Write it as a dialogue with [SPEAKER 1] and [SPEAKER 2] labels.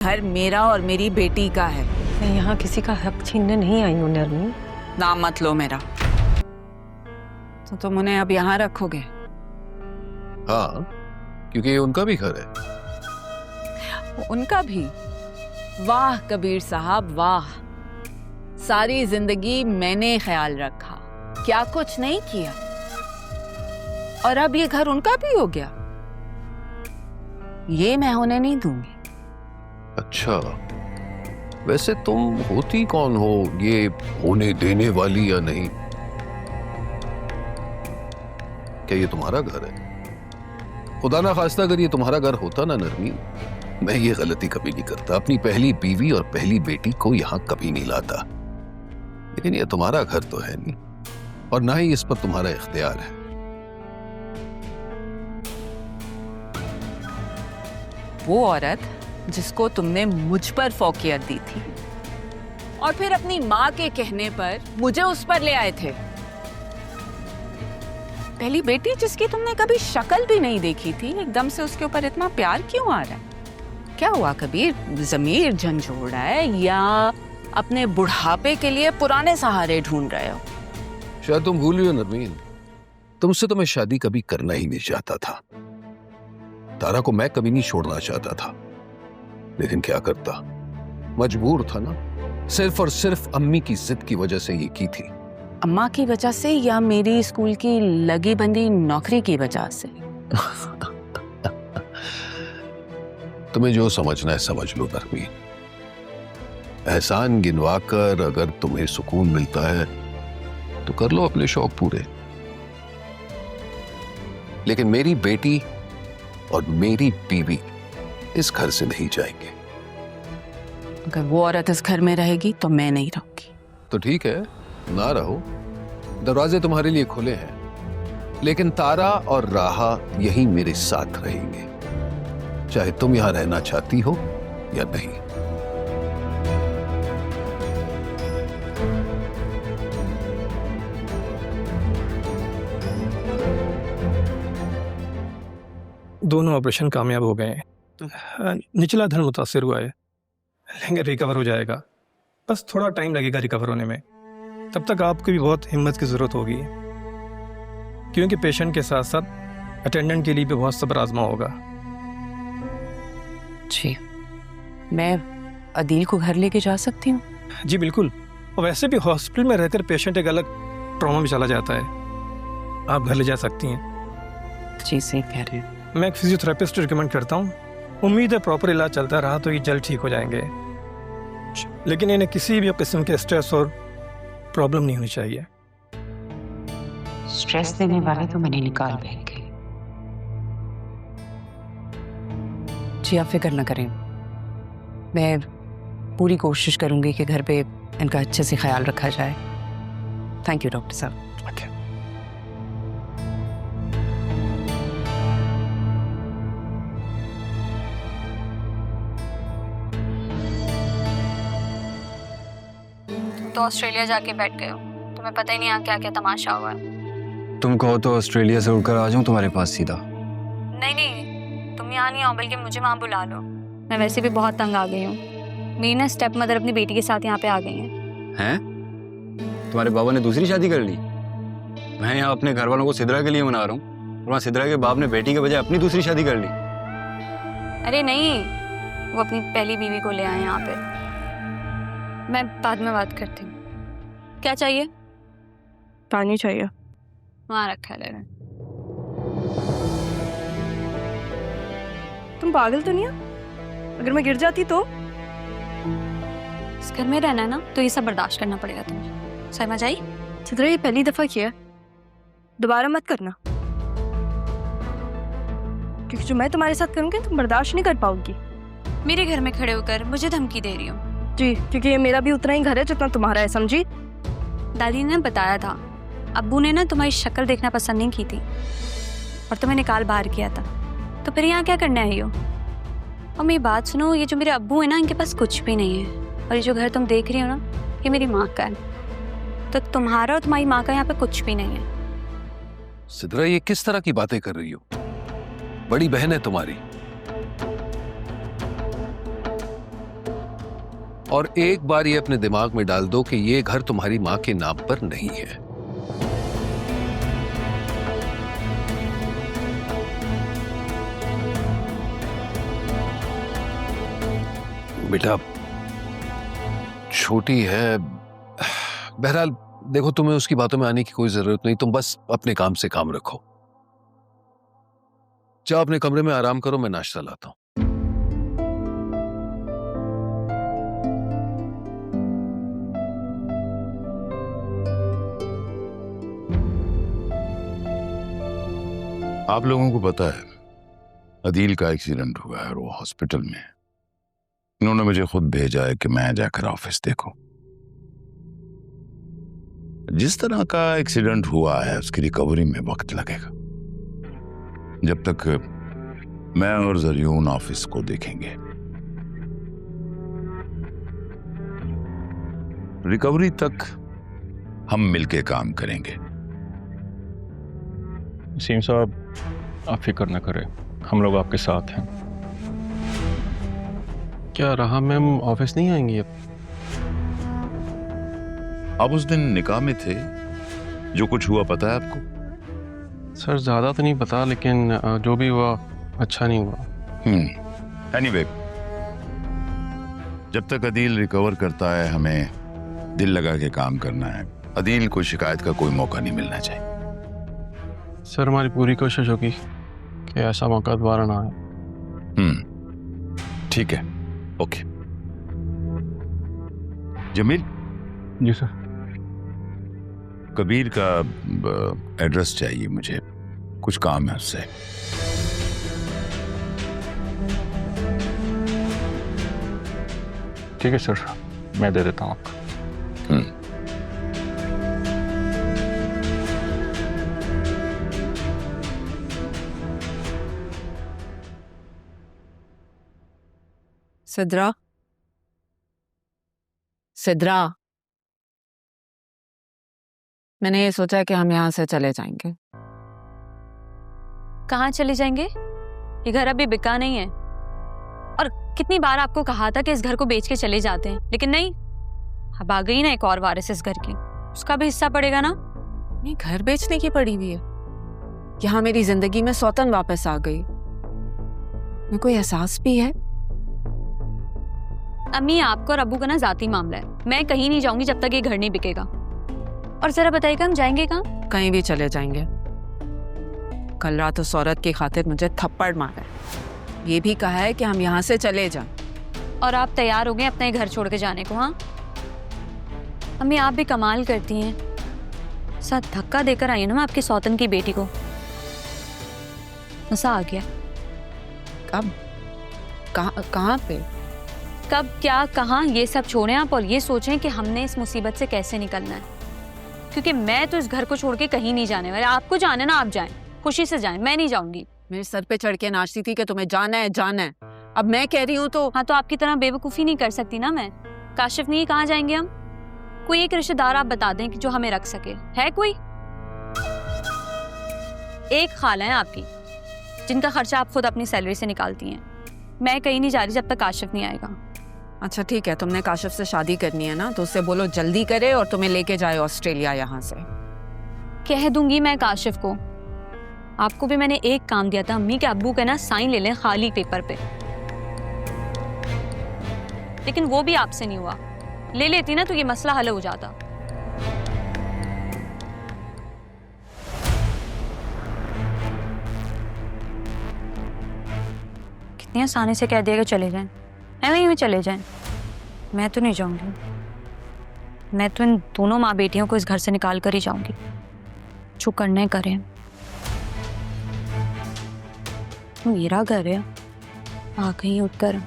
[SPEAKER 1] घर मेरा और मेरी बेटी का है।
[SPEAKER 2] मैं यहाँ किसी का हक छीनने नहीं आई हूँ नरमी।
[SPEAKER 1] नाम मत लो मेरा। तो तुम उन्हें अब यहाँ रखोगे?
[SPEAKER 3] हाँ, क्योंकि ये उनका भी घर है।
[SPEAKER 1] उनका भी? वाह कबीर साहब वाह। सारी जिंदगी मैंने ख्याल रखा, क्या कुछ नहीं किया, और अब ये घर उनका भी हो गया। ये मैं होने नहीं दूंगी।
[SPEAKER 3] अच्छा, वैसे तुम होती कौन हो, ये होने देने वाली या नहीं? क्या ये तुम्हारा घर है? खुदा ना खास्ता अगर ये तुम्हारा घर होता ना नरमी, मैं ये गलती कभी नहीं करता। अपनी पहली बीवी और पहली बेटी को यहां कभी नहीं लाता। लेकिन ये तुम्हारा घर तो है नहीं, और ना ही इस पर तुम्हारा इख्तियार है।
[SPEAKER 1] वो औरत जिसको तुमने मुझ पर फौकियत दी थी और फिर अपनी माँ के कहने पर मुझे उस पर ले आए थे। पहली बेटी जिसकी तुमने कभी शक्ल भी नहीं देखी थी, एकदम से उसके ऊपर इतना प्यार क्यों आ रहा है? क्या हुआ कबीर, ज़मीर झंझोड़ा है या अपने बुढ़ापे के लिए पुराने सहारे ढूंढ रहे हो?
[SPEAKER 3] शायद तुम भूल रही हो नरमीन, तुमसे तो मैं शादी कभी करना ही नहीं चाहता था। तारा को मैं कभी नहीं छोड़ना चाहता था, लेकिन क्या करता, मजबूर था ना। सिर्फ और सिर्फ अम्मी की जिद की वजह से ये की थी।
[SPEAKER 1] अम्मा की वजह से या मेरी स्कूल की लगी बंदी नौकरी की वजह से?
[SPEAKER 3] तुम्हें जो समझना है समझ लो नरमीन। एहसान गिनवाकर अगर तुम्हें सुकून मिलता है तो कर लो अपने शौक पूरे, लेकिन मेरी बेटी और मेरी बीवी इस घर से नहीं जाएंगे।
[SPEAKER 1] अगर वो औरत इस घर में रहेगी तो मैं नहीं रहूंगी।
[SPEAKER 3] तो ठीक है, ना रहो, दरवाजे तुम्हारे लिए खुले हैं, लेकिन तारा और राहा यही मेरे साथ रहेंगे, चाहे तुम यहां रहना चाहती हो या नहीं।
[SPEAKER 4] दोनों ऑपरेशन कामयाब हो गए हैं। निचला धड़ मुतासिर हुआ है, लेकिन रिकवर हो जाएगा। बस थोड़ा टाइम लगेगा रिकवर होने में। तब तक आपको भी बहुत हिम्मत की ज़रूरत होगी, क्योंकि पेशेंट के साथ साथ अटेंडेंट के लिए भी बहुत सब्र आजमा होगा।
[SPEAKER 1] जी, मैं अदील को घर लेके जा सकती हूँ?
[SPEAKER 4] जी बिल्कुल, और वैसे भी हॉस्पिटल में रहकर पेशेंट एक अलग ट्रॉमा में चला जाता है। आप घर ले जा सकती हैं।
[SPEAKER 1] जी सही कह रहे हैं।
[SPEAKER 4] मैं एक फिजियोथेरेपिस्ट रिकमेंड करता हूँ। उम्मीद है प्रॉपर इलाज चलता रहा तो ये जल्द ठीक हो जाएंगे, लेकिन इन्हें किसी भी किस्म के स्ट्रेस और प्रॉब्लम नहीं होनी चाहिए।
[SPEAKER 1] स्ट्रेस देने वाले तो मैंने निकाल फेंके। जी आप फिक्र न करें, मैं पूरी कोशिश करूंगी कि घर पे इनका अच्छे से ख्याल रखा जाए। थैंक यू डॉक्टर साहब।
[SPEAKER 5] तो ऑस्ट्रेलिया जाके बैठ गए हो, तुम्हें पता ही नहीं यहाँ क्या क्या तमाशा हुआ है।
[SPEAKER 6] तुम कहो तो ऑस्ट्रेलिया से उड़कर आ जाऊं तुम्हारे पास सीधा?
[SPEAKER 5] नहीं नहीं, तुम यहाँ नहीं आओ, बल्कि मुझे वहाँ बुला लो। मैं वैसे भी बहुत तंग आ गई हूँ। मेरी ना स्टेप मदर अपनी बेटी के साथ यहाँ पे आ गई हैं।
[SPEAKER 6] तुम्हारे बाबा ने दूसरी शादी कर ली? मैं यहाँ अपने घर वालों को सिद्रा के लिए मना रहा हूँ, और वहाँ सिद्रा के बाप ने बेटी के बजाय अपनी दूसरी शादी कर ली।
[SPEAKER 5] अरे नहीं, वो अपनी पहली बीवी को ले आए यहाँ पे। मैं बाद में बात करती हूँ। क्या चाहिए?
[SPEAKER 2] पानी चाहिए।
[SPEAKER 5] वहाँ रखा है, ले लें।
[SPEAKER 2] तुम पागल तो नहीं हो? अगर मैं गिर जाती तो?
[SPEAKER 5] इस घर में रहना है ना, तो ये सब बर्दाश्त करना पड़ेगा तुम्हें। समझ आई?
[SPEAKER 2] चित्रा, ये पहली दफा किया, दोबारा मत करना, क्योंकि जो मैं तुम्हारे साथ करूंगी तुम बर्दाश्त नहीं कर पाओगी।
[SPEAKER 5] मेरे घर में खड़े होकर मुझे धमकी दे रही हो?
[SPEAKER 2] जी, क्योंकि ये मेरा भी उतना ही घर है जितना तुम्हारा है, समझी?
[SPEAKER 5] दादी ने बताया था, अब्बू ने ना तुम्हारी शक्ल देखना पसंद नहीं की थी और तुम्हें निकाल बाहर किया था। तो फिर यहाँ क्या करने आई हो? और मेरी बात सुनो, ये जो मेरे अब्बू है ना, इनके पास कुछ भी नहीं है, और ये जो घर तुम देख रही हो ना, ये मेरी माँ का है। तो तुम्हारा और तुम्हारी माँ का यहाँ पे कुछ भी नहीं है।
[SPEAKER 3] सिद्रा, ये किस तरह की बातें कर रही हो? बड़ी बहन है तुम्हारी। और एक बार ये अपने दिमाग में डाल दो कि ये घर तुम्हारी मां के नाम पर नहीं है। बेटा छोटी है, बहरहाल देखो, तुम्हें उसकी बातों में आने की कोई जरूरत नहीं। तुम बस अपने काम से काम रखो। जाओ अपने कमरे में आराम करो, मैं नाश्ता लाता हूं।
[SPEAKER 7] आप लोगों को पता है अदील का एक्सीडेंट हुआ है और वो हॉस्पिटल में है। इन्होंने मुझे खुद भेजा है कि मैं जाकर ऑफिस देखूं। जिस तरह का एक्सीडेंट हुआ है उसकी रिकवरी में वक्त लगेगा। जब तक मैं और जरियून ऑफिस को देखेंगे, रिकवरी तक हम मिलके काम करेंगे।
[SPEAKER 8] वसीम साहब, आप फिक्र न करें, हम लोग आपके साथ हैं। क्या रहा मैम ऑफिस नहीं आएंगी अब?
[SPEAKER 7] आप उस दिन निकाह में थे, जो कुछ हुआ पता है आपको?
[SPEAKER 8] सर ज़्यादा तो नहीं पता, लेकिन जो भी हुआ अच्छा नहीं हुआ।
[SPEAKER 7] एनीवे, जब तक अदील रिकवर करता है हमें दिल लगा के काम करना है। अदील को शिकायत का कोई मौका नहीं मिलना चाहिए।
[SPEAKER 8] सर हमारी पूरी कोशिश होगी कि ऐसा मौका दोबारा ना आए।
[SPEAKER 7] ठीक है, ओके। जमील।
[SPEAKER 8] जी सर।
[SPEAKER 7] कबीर का एड्रेस चाहिए मुझे, कुछ काम है उससे।
[SPEAKER 8] ठीक है सर, मैं दे देता हूँ आपको।
[SPEAKER 1] सिद्रा, सिद्रा, मैंने ये सोचा कि हम यहाँ से चले जाएंगे।
[SPEAKER 5] कहाँ चले जाएंगे? ये घर अभी बिका नहीं है। और कितनी बार आपको कहा था कि इस घर को बेच के चले जाते हैं, लेकिन नहीं। अब आ गई ना एक और वारिस इस घर की, उसका भी हिस्सा पड़ेगा ना।
[SPEAKER 1] नहीं, घर बेचने की पड़ी हुई है। यहाँ मेरी जिंदगी में सौतन वापस आ गई। मेरे को एहसास भी है।
[SPEAKER 5] अम्मी, आपको और अब्बू का ना जाती मामला है। मैं कहीं नहीं जाऊंगी जब तक ये घर नहीं बिकेगा। और जरा बताइएगा, हम जाएंगे कहाँ?
[SPEAKER 1] कहीं भी चले जाएंगे। कल रात उस औरत की खातिर मुझे थप्पड़ मारा है। ये भी कहा है कि हम यहाँ से चले जाएं।
[SPEAKER 5] और आप तैयार हो गए अपने घर छोड़ के जाने को? हाँ अम्मी, आप भी कमाल करती हैं। साथ धक्का देकर आई है ना मैं आपकी सौतन की बेटी को। मजा आ गया।
[SPEAKER 1] कब? कहाँ पे?
[SPEAKER 5] कब, क्या, कहाँ, ये सब छोड़ें आप और ये सोचें कि हमने इस मुसीबत से कैसे निकलना है। क्योंकि मैं तो इस घर को छोड़ के कहीं नहीं जाने वाली। आपको जाना है ना, आप जाएं, खुशी से जाएं, मैं नहीं जाऊंगी।
[SPEAKER 1] मेरे सर पे चढ़ के नाचती थी कि तुम्हें जाना है जाना है। अब मैं कह रही हूँ तो।
[SPEAKER 5] हाँ, तो आपकी तरह बेवकूफ़ी नहीं कर सकती ना मैं। काशिफ नहीं, कहाँ जाएंगे हम? कोई एक रिश्तेदार आप बता दें कि जो हमें रख सके। है कोई? एक खाला है आपकी जिनका खर्चा आप खुद अपनी सैलरी से निकालती हैं। मैं कहीं नहीं जा रही जब तक काशिफ नहीं आएगा।
[SPEAKER 1] अच्छा ठीक है, तुमने काशिफ से शादी करनी है ना, तो उससे बोलो जल्दी करे और तुम्हें लेके जाए ऑस्ट्रेलिया यहाँ से।
[SPEAKER 5] कह दूंगी मैं काशिफ को। आपको भी मैंने एक काम दिया था, अम्मी के अब्बू के ना साइन ले लें खाली पेपर पे, लेकिन वो भी आपसे नहीं हुआ। ले लेती ना तो ये मसला हल हो जाता। कितनी आसानी से कह दिया कि चले जाएं, वहीं में चले जाएं। मैं तो नहीं जाऊंगी। मैं तो इन दोनों माँ बेटियों को इस घर से निकाल कर ही जाऊंगी। जो करना है करें। मेरा घर है, आ गई उठकर।